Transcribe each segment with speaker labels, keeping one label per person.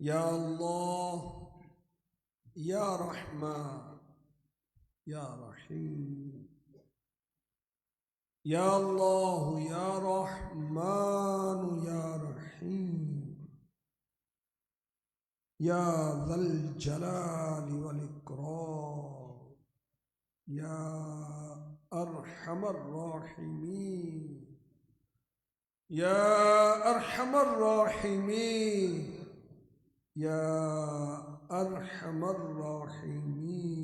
Speaker 1: یا اللہ یا رحمان یا رحیم، یا اللہ یا رحمان یا رحیم، یا ذا الجلال والاکرام، یا ارحم الراحمین، یا ارحم الراحمین، یا ارحم الراحمین،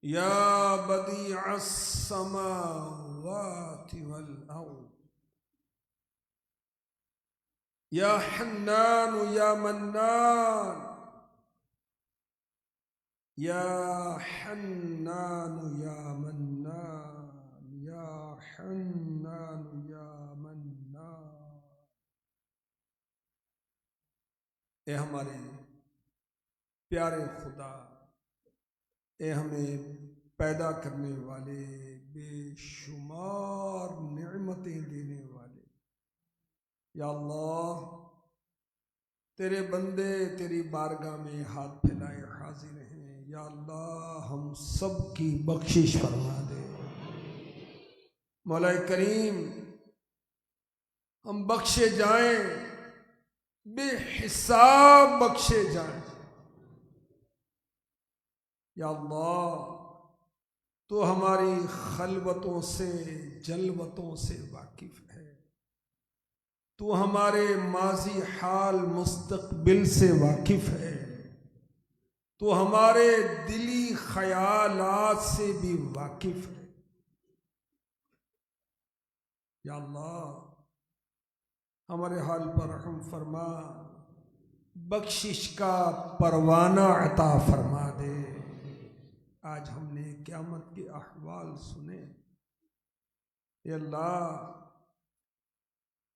Speaker 1: یا بدیع السماوات والارض، یا حنان یا منان، یا حنان یا منان، یا حنان یا منان۔ اے ہمارے پیارے خدا، اے ہمیں پیدا کرنے والے، بے شمار نعمتیں دینے والے، یا اللہ تیرے بندے تیری بارگاہ میں ہاتھ پھیلائے حاضر ہیں، یا اللہ ہم سب کی بخشش فرما دے۔ مولا کریم ہم بخشے جائیں، بے حساب بخشے جائیں، یا اللہ تو ہماری خلوتوں سے جلوتوں سے واقف ہے، تو ہمارے ماضی حال مستقبل سے واقف ہے، تو ہمارے دلی خیالات سے بھی واقف ہے، یا اللہ ہمارے حال پر رحم فرما، بخشش کا پروانہ عطا فرما دے۔ آج ہم نے قیامت کے احوال سنے، اے اللہ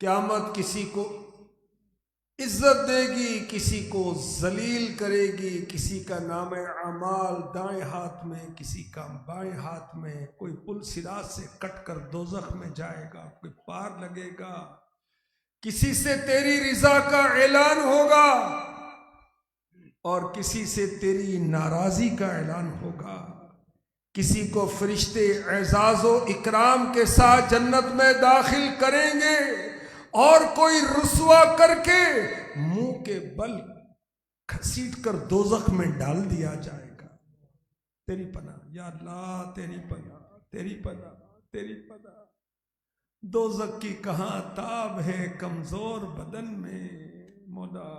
Speaker 1: قیامت کسی کو عزت دے گی، کسی کو ذلیل کرے گی، کسی کا نام اعمال دائیں ہاتھ میں، کسی کا بائیں ہاتھ میں، کوئی پل صراط سے کٹ کر دوزخ میں جائے گا، کوئی پار لگے گا، کسی سے تیری رضا کا اعلان ہوگا اور کسی سے تیری ناراضی کا اعلان ہوگا، کسی کو فرشتے اعزاز و اکرام کے ساتھ جنت میں داخل کریں گے اور کوئی رسوا کر کے منہ کے بل گھسیٹ کر دوزخ میں ڈال دیا جائے گا۔ تیری پناہ یا اللہ، تیری پناہ، تیری پناہ، تیری پناہ۔ دوزخ کی کہاں تاب ہے کمزور بدن میں، مولا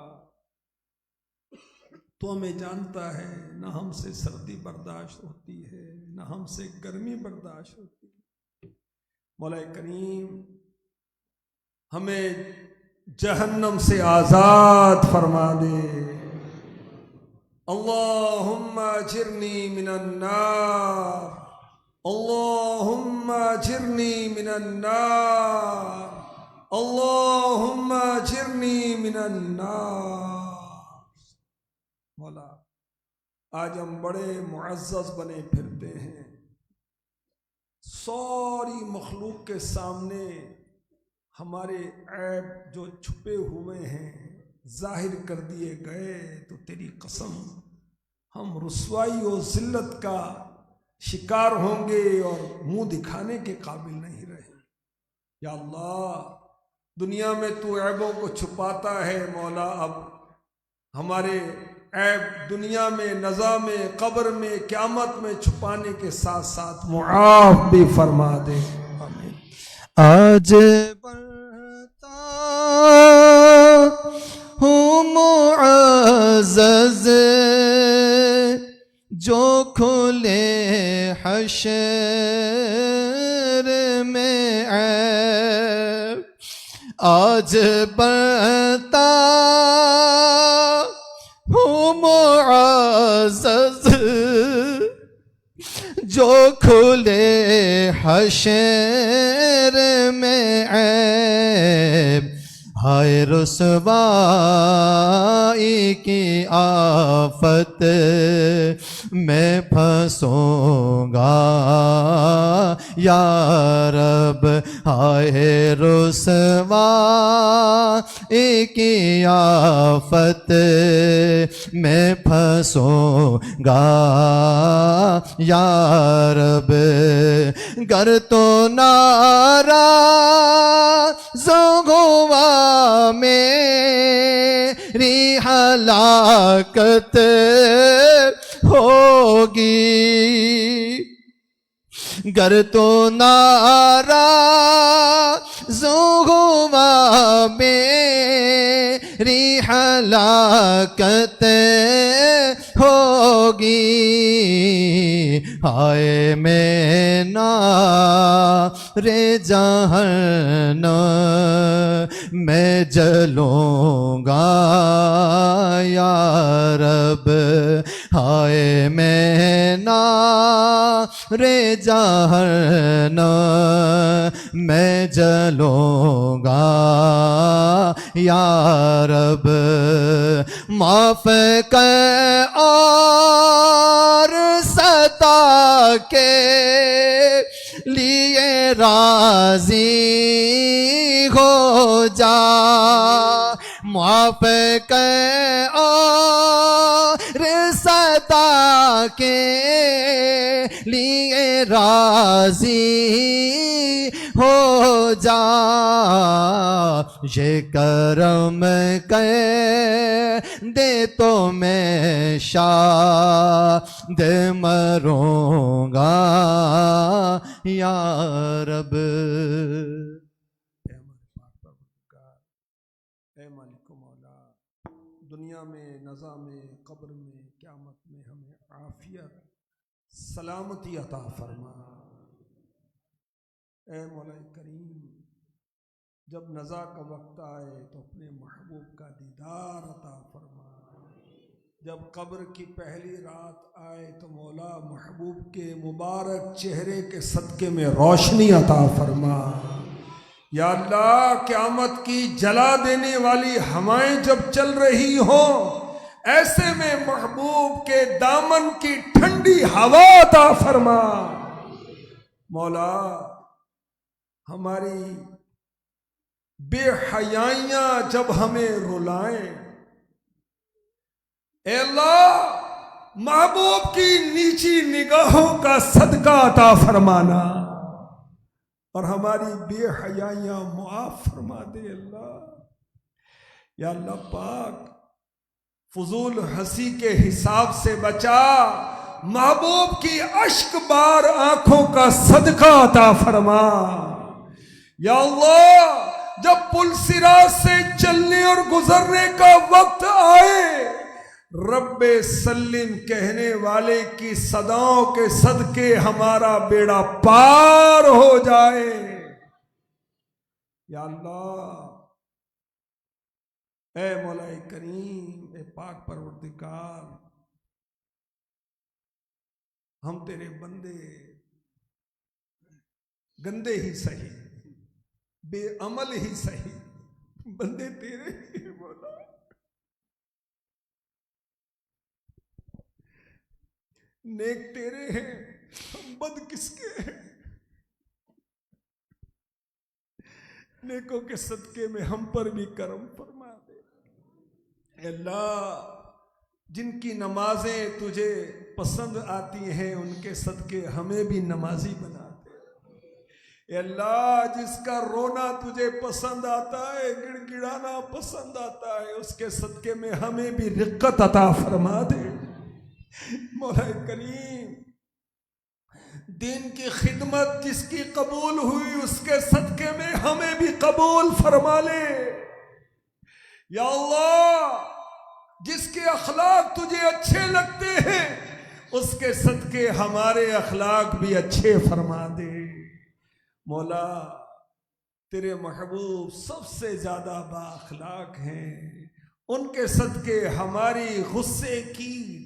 Speaker 1: تو ہمیں جانتا ہے، نہ ہم سے سردی برداشت ہوتی ہے، نہ ہم سے گرمی برداشت ہوتی ہے۔ مولا کریم ہمیں جہنم سے آزاد فرما دے۔ اللہم اجرنی من النار، اللہم اجرنی من النار، اللہم اجرنی من النار۔ مولا آج ہم بڑے معزز بنے پھرتے ہیں، ساری مخلوق کے سامنے ہمارے عیب جو چھپے ہوئے ہیں ظاہر کر دیے گئے، تو تیری قسم ہم رسوائی و ذلت کا شکار ہوں گے اور منہ دکھانے کے قابل نہیں رہے۔ یا اللہ دنیا میں تو عیبوں کو چھپاتا ہے، مولا اب ہمارے عیب دنیا میں، نظام قبر میں، قیامت میں چھپانے کے ساتھ ساتھ معاف بھی فرما دے، آمین۔
Speaker 2: آج بڑھتا ہوں معزز جو کھلے حشر میں عیب، آج بڑھتا ہوں معزز جو کھلے حشر میں عیب، ہائے رسوائی کی آفت میں پھنسوں گا یا رب ہائے رسوا ایک آفت میں پھنسوں گا یا رب گر تو ناراض ہوا میری ہلاکت ہوگی گر تو ناراض ہوا میری ہلاکت ہوگی ہائے میں نار جہنم میں جلوں گا یا رب ہائے میں نار جہنم میں جلوں گا یا رب معاف کر اور ستا کے لیے راضی ہو جا معاف کر اور ستا کے لیے راضی ہو جا یہ کرم کر دے تو میں شاد مروں گا یا رب۔
Speaker 1: اے مالک و مولا، دنیا میں، نزا میں، قبر میں، قیامت میں ہمیں عافیت سلامتی عطا فرما۔ اے مولا کریم، جب نزا کا وقت آئے تو اپنے محبوب کا دیدار عطا فرما۔ جب قبر کی پہلی رات آئے تو مولا محبوب کے مبارک چہرے کے صدقے میں روشنی عطا فرما۔ یا اللہ، قیامت کی جلا دینے والی ہوائیں جب چل رہی ہوں، ایسے میں محبوب کے دامن کی ٹھنڈی ہوا عطا فرما۔ مولا، ہماری بے حیائیاں جب ہمیں رلائیں، اے اللہ محبوب کی نیچی نگاہوں کا صدقہ عطا فرمانا اور ہماری بے حیائیاں معاف فرما دے اللہ۔ یا اللہ پاک، فضول ہنسی کے حساب سے بچا، محبوب کی اشک بار آنکھوں کا صدقہ عطا فرما۔ یا اللہ، جب پل صراط سے چلنے اور گزرنے کا وقت آئے، رب سلم کہنے والے کی صداؤں کے صدقے ہمارا بیڑا پار ہو جائے۔ یا اللہ، اے مولا کریم، اے پاک پروردگار، ہم تیرے بندے گندے ہی سہی، بے عمل ہی سہی، بندے تیرے ہی مولا، نیک تیرے ہیں، ہم بد کس کے ہیں؟ نیکوں کے صدقے میں ہم پر بھی کرم فرما دے۔ اے اللہ، جن کی نمازیں تجھے پسند آتی ہیں ان کے صدقے ہمیں بھی نمازی بنا دے۔ اے اللہ، جس کا رونا تجھے پسند آتا ہے، گڑ گڑانا پسند آتا ہے، اس کے صدقے میں ہمیں بھی رقت عطا فرما دے۔ مولا کریم، دین کی خدمت جس کی قبول ہوئی اس کے صدقے میں ہمیں بھی قبول فرما لے۔ یا اللہ، جس کے اخلاق تجھے اچھے لگتے ہیں اس کے صدقے ہمارے اخلاق بھی اچھے فرما دے۔ مولا، تیرے محبوب سب سے زیادہ با اخلاق ہیں، ان کے صدقے ہماری غصے کی،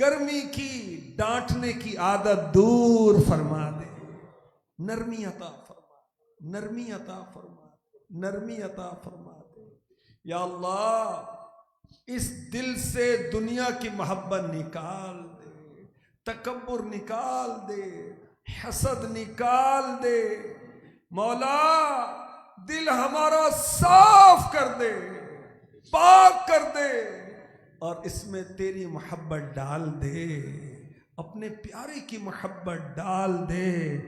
Speaker 1: گرمی کی، ڈانٹنے کی عادت دور فرما دے۔ نرمی عطا فرما، نرمی عطا فرما، نرمی عطا فرما دے۔ یا اللہ، اس دل سے دنیا کی محبت نکال دے۔ تکبر نکال دے، حسد نکال دے مولا، دل ہمارا صاف کر دے، پاک کر دے، اور اس میں تیری محبت ڈال دے، اپنے پیارے کی محبت ڈال دے،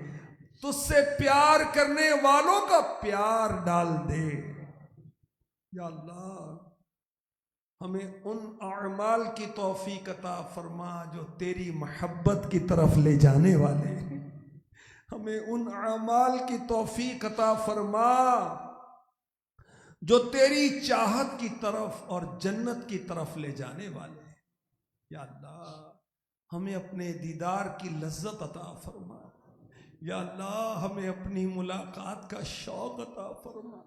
Speaker 1: تجھ سے پیار کرنے والوں کا پیار ڈال دے۔ یا اللہ ہمیں ان اعمال کی توفیق عطا فرما جو تیری محبت کی طرف لے جانے والے ہیں، ہمیں ان اعمال کی توفیق عطا فرما جو تیری چاہت کی طرف اور جنت کی طرف لے جانے والے ہیں۔ یا اللہ ہمیں اپنے دیدار کی لذت عطا فرما، یا اللہ ہمیں اپنی ملاقات کا شوق عطا فرما۔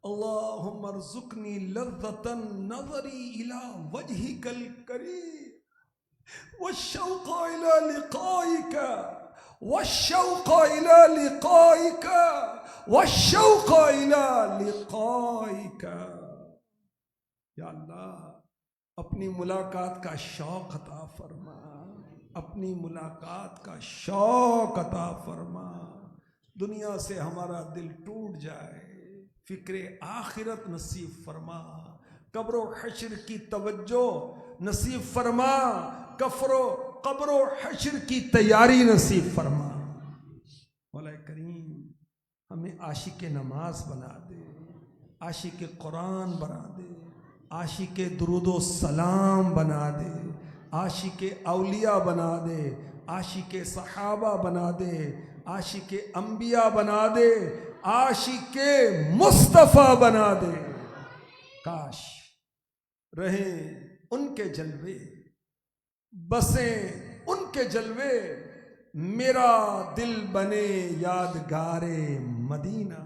Speaker 1: اللہم ارزقنی لذة النظر الى وجهك الكریم والشوق الى لقائك، والشوق الى لقائك، والشوق الى لقائك۔ یا اللہ اپنی ملاقات کا شوق عطا فرما، اپنی ملاقات کا شوق عطا فرما، دنیا سے ہمارا دل ٹوٹ جائے، فکر آخرت نصیب فرما، قبر و حشر کی توجہ نصیب فرما، قبر و حشر کی تیاری نصیب فرما۔ مولا کریم ہمیں عاشق نماز بنا دے، عاشق قرآن بنا دے، عاشق درود و سلام بنا دے، عاشق اولیاء بنا دے، عاشق صحابہ بنا دے، عاشق انبیاء بنا دے، عاشق مصطفیٰ بنا دے۔ کاش رہیں ان کے جلوے، بسیں ان کے جلوے، میرا دل بنے یادگار مدینہ،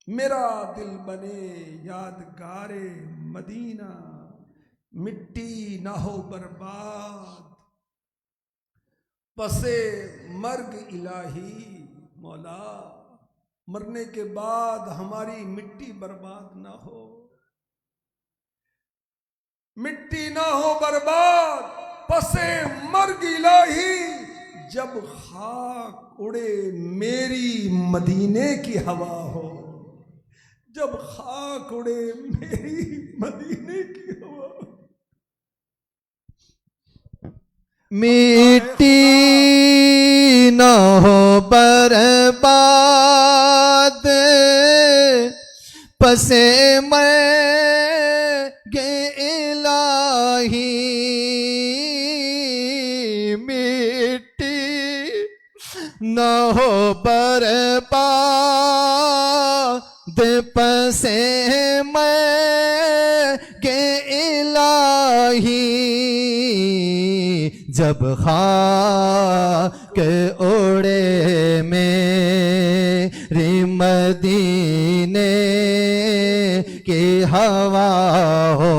Speaker 1: میرا دل بنے یادگار مدینہ، مٹی نہ ہو برباد پسے مرگ الہی۔ مولا مرنے کے بعد ہماری مٹی برباد نہ ہو، مٹی نہ ہو برباد پسے مرگ الہی، جب خاک اڑے میری مدینے کی ہوا ہو، جب خاک اڑے میری مدینے کی ہوا ہو۔
Speaker 2: مٹی نہ ہو برباد پسے مرگ الہی، مٹی نہ ہو برباد پسے مرگ الہی، جب خاک اڑے میری مدینے کی ہوا ہو،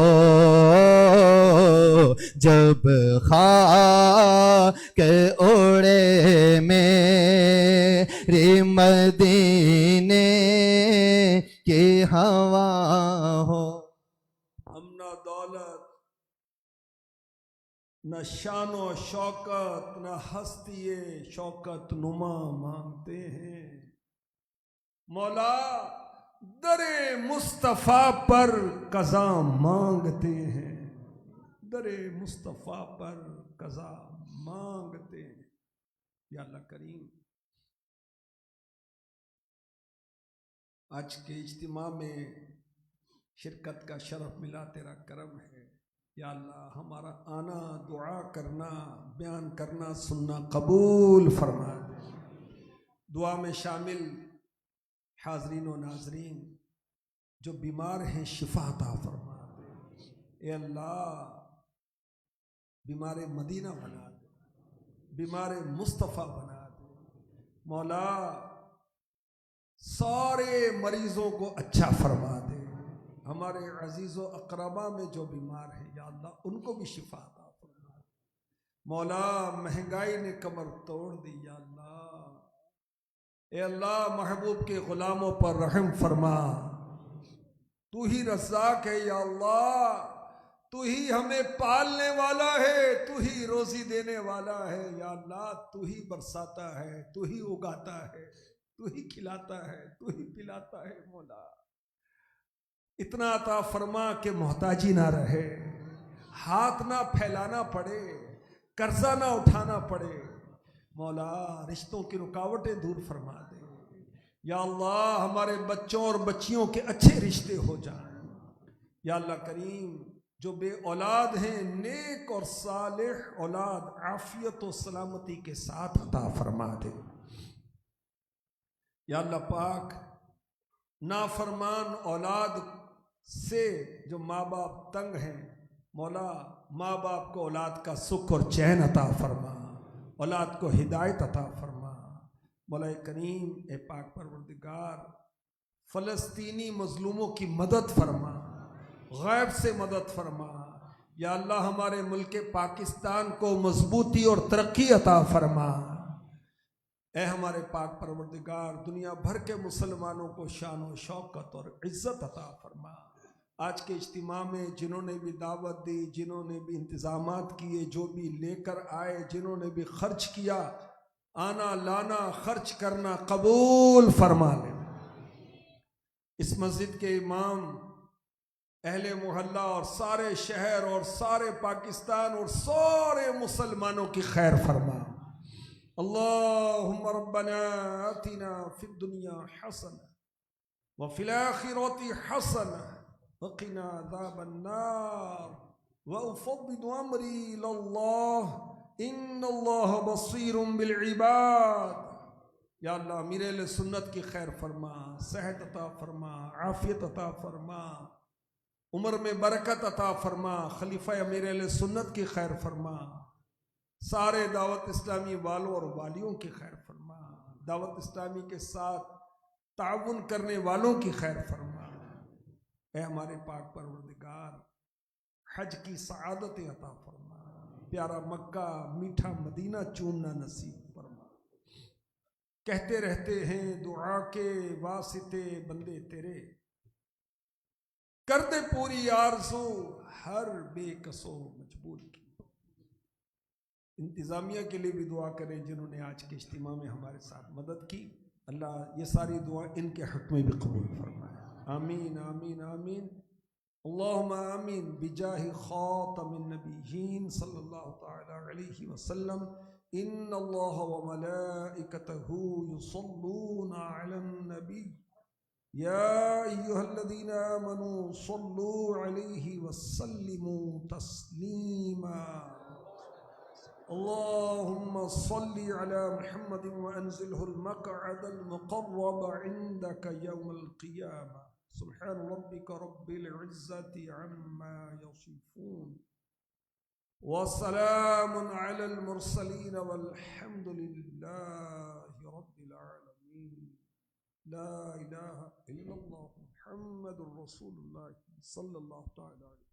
Speaker 2: جب خاک اڑے میری مدینے کی ہوا ہو۔
Speaker 1: ہم نہ دولت، نہ شان و شوکت، نہ ہستی شوکت نما مانگتے ہیں، مولا در مصطفیٰ پر قضا مانگتے ہیں، در مصطفیٰ پر قضا مانگتے ہیں۔ یا اللہ کریم آج کے اجتماع میں شرکت کا شرف ملا، تیرا کرم ہے۔ یا اللہ ہمارا آنا، دعا کرنا، بیان کرنا، سننا قبول فرما دے۔ دعا میں شامل حاضرین و ناظرین جو بیمار ہیں شفا عطا فرما دے۔ اے اللہ بیمار مدینہ بنا دے، بیمار مصطفیٰ بنا دے۔ مولا سارے مریضوں کو اچھا فرما دے، ہمارے عزیز و اقربا میں جو بیمار ہیں یا اللہ ان کو بھی شفا عطا فرما۔ مولا مہنگائی نے کمر توڑ دی، یا اللہ اے اللہ محبوب کے غلاموں پر رحم فرما، تو ہی رزاق ہے یا اللہ، تو ہی ہمیں پالنے والا ہے، تو ہی روزی دینے والا ہے یا اللہ، تو ہی برساتا ہے، تو ہی اگاتا ہے، تو ہی کھلاتا ہے، تو ہی پلاتا ہے مولا۔ اتنا عطا فرما کہ محتاجی نہ رہے، ہاتھ نہ پھیلانا پڑے، قرضہ نہ اٹھانا پڑے مولا، رشتوں کی رکاوٹیں دور فرما دے یا اللہ، ہمارے بچوں اور بچیوں کے اچھے رشتے ہو جائیں یا اللہ کریم۔ جو بے اولاد ہیں نیک اور صالح اولاد عافیت و سلامتی کے ساتھ عطا فرما دے یا اللہ پاک۔ نافرمان اولاد سے جو ماں باپ تنگ ہیں مولا، ماں باپ کو اولاد کا سکھ اور چین عطا فرما، اولاد کو ہدایت عطا فرما مولا کریم۔ اے پاک پروردگار، فلسطینی مظلوموں کی مدد فرما، غیب سے مدد فرما یا اللہ، ہمارے ملک پاکستان کو مضبوطی اور ترقی عطا فرما۔ اے ہمارے پاک پروردگار، دنیا بھر کے مسلمانوں کو شان و شوکت اور عزت عطا فرما۔ آج کے اجتماع میں جنہوں نے بھی دعوت دی، جنہوں نے بھی انتظامات کیے، جو بھی لے کر آئے، جنہوں نے بھی خرچ کیا، آنا لانا خرچ کرنا قبول فرما لے۔ اس مسجد کے امام، اہل محلہ اور سارے شہر اور سارے پاکستان اور سارے مسلمانوں کی خیر فرما۔ اللہم ربنا آتنا فی الدنیا حسنہ وفی الآخرۃ حسنہ وقنا عذاب النار وافوض امری الی اللہ ان اللہ بصیر بالعباد۔ یا اللہ امیر اہل سنت کی خیر فرما، صحت عطا فرما، عافیت عطا فرما، عمر میں برکت عطا فرما، خلیفہ امیر اہل سنت کی خیر فرما، سارے دعوت اسلامی والوں اور والیوں کی خیر فرما، دعوت اسلامی کے ساتھ تعاون کرنے والوں کی خیر فرما۔ اے ہمارے پاک پروردگار، حج کی سعادتیں عطا فرما، پیارا مکہ میٹھا مدینہ چومنا نصیب فرما۔ کہتے رہتے ہیں دعا کے واسطے بندے تیرے، کر دے پوری آرزو ہر بے کسو مجبور کی۔ انتظامیہ کے لیے بھی دعا کریں جنہوں نے آج کے اجتماع میں ہمارے ساتھ مدد کی، اللہ یہ ساری دعا ان کے حق میں بھی قبول فرمائے۔ آمین آمین آمین اللہم آمین بجاہ خاتم النبیین صلی اللہ تعالی علیہ وسلم۔ ان اللہ وملائکتہ یصلون علی النبی یا ایہا الذین آمنوا صلوا علیہ وسلموا تسلیما۔ اللہم صل علی محمد وانزلہ المقعد المقرب عندک یوم القیامہ۔ سبحان ربک رب العزة عما یصفون وسلام علی المرسلین والحمد للہ رب العالمین۔ لا الہ الا اللہ محمد رسول اللہ صلی اللہ تعالی علیہ وسلم۔